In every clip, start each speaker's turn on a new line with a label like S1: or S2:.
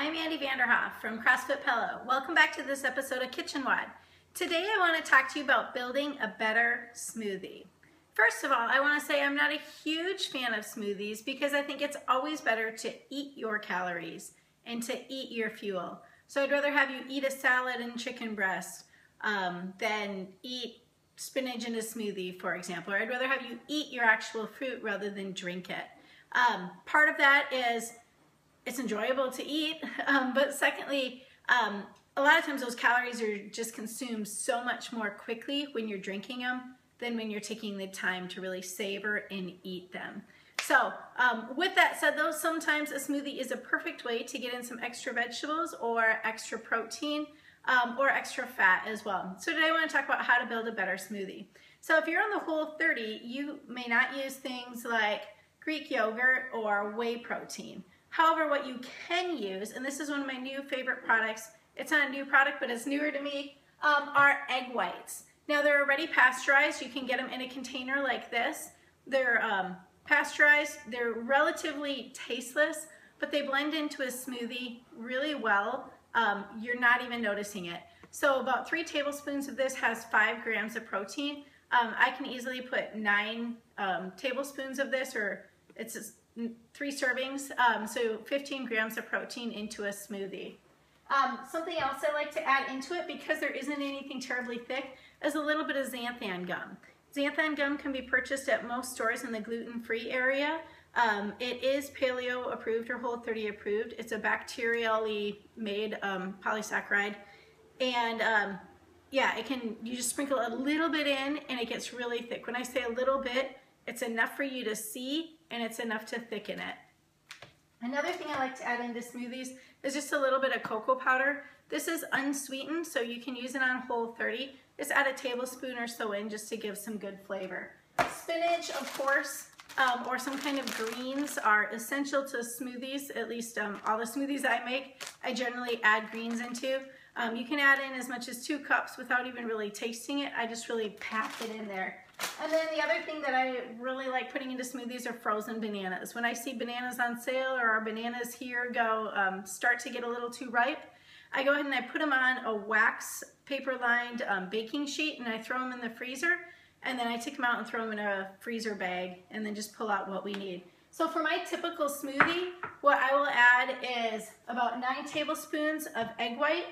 S1: I'm Andy Vanderhoff from CrossFit Pillow. Welcome back to this episode of Kitchen Wad. Today I want to talk to you about building a better smoothie. First of all, I want to say I'm not a huge fan of smoothies because I think it's always better to eat your calories and to eat your fuel. So I'd rather have you eat a salad and chicken breast than eat spinach in a smoothie, for example. Or I'd rather have you eat your actual fruit rather than drink it. Part of that is it's enjoyable to eat, but secondly, a lot of times those calories are just consumed so much more quickly when you're drinking them than when you're taking the time to really savor and eat them. So with that said though, sometimes a smoothie is a perfect way to get in some extra vegetables or extra protein or extra fat as well. So today I want to talk about how to build a better smoothie. So if you're on the Whole30, you may not use things like Greek yogurt or whey protein. However, what you can use, and this is one of my new favorite products, it's not a new product, but it's newer to me, are egg whites. Now they're already pasteurized. You can get them in a container like this. They're pasteurized, they're relatively tasteless, but they blend into a smoothie really well. You're not even noticing it. So about 3 tablespoons of this has 5 grams of protein. I can easily put 9 tablespoons of this, or it's 3 servings, so 15 grams of protein into a smoothie. Something else I like to add into it, because there isn't anything terribly thick, is a little bit of xanthan gum. Xanthan gum can be purchased at most stores in the gluten-free area. It is paleo approved or Whole30 approved. It's a bacterially made polysaccharide, and yeah, you just sprinkle a little bit in and it gets really thick. When I say a little bit, it's enough for you to see and it's enough to thicken it. Another thing I like to add into smoothies is just a little bit of cocoa powder. This is unsweetened, so you can use it on Whole30. Just add a tablespoon or so in just to give some good flavor. Spinach, of course, or some kind of greens are essential to smoothies. At least all the smoothies I make, I generally add greens into. You can add in as much as 2 cups without even really tasting it. I just really pack it in there. And then the other thing that I really like putting into smoothies are frozen bananas. When I see bananas on sale or our bananas here start to get a little too ripe, I go ahead and I put them on a wax paper lined baking sheet and I throw them in the freezer, and then I take them out and throw them in a freezer bag and then just pull out what we need. So for my typical smoothie, what I will add is about 9 tablespoons of egg white,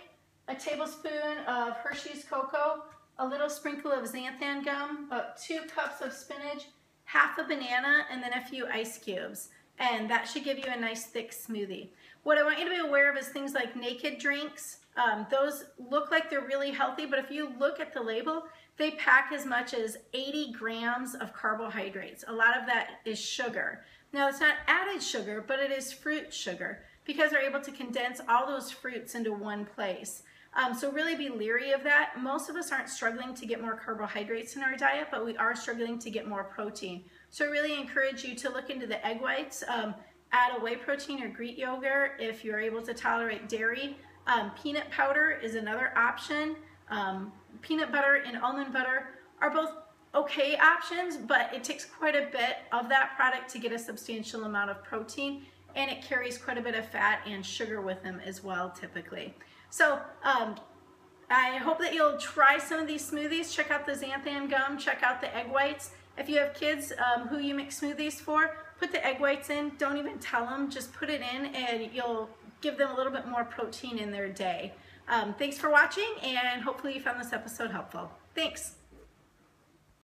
S1: a tablespoon of Hershey's cocoa, a little sprinkle of xanthan gum, about 2 cups of spinach, half a banana, and then a few ice cubes. And that should give you a nice thick smoothie. What I want you to be aware of is things like naked drinks. Those look like they're really healthy, but if you look at the label, they pack as much as 80 grams of carbohydrates. A lot of that is sugar. Now it's not added sugar, but it is fruit sugar, because they're able to condense all those fruits into one place. So really be leery of that. Most of us aren't struggling to get more carbohydrates in our diet, but we are struggling to get more protein. So I really encourage you to look into the egg whites, add a whey protein or Greek yogurt if you're able to tolerate dairy. Peanut powder is another option. Peanut butter and almond butter are both okay options, but it takes quite a bit of that product to get a substantial amount of protein, and it carries quite a bit of fat and sugar with them as well, typically. So I hope that you'll try some of these smoothies. Check out the xanthan gum, check out the egg whites. If you have kids who you make smoothies for, put the egg whites in. Don't even tell them, just put it in and you'll give them a little bit more protein in their day. Thanks for watching, and hopefully you found this episode helpful. Thanks.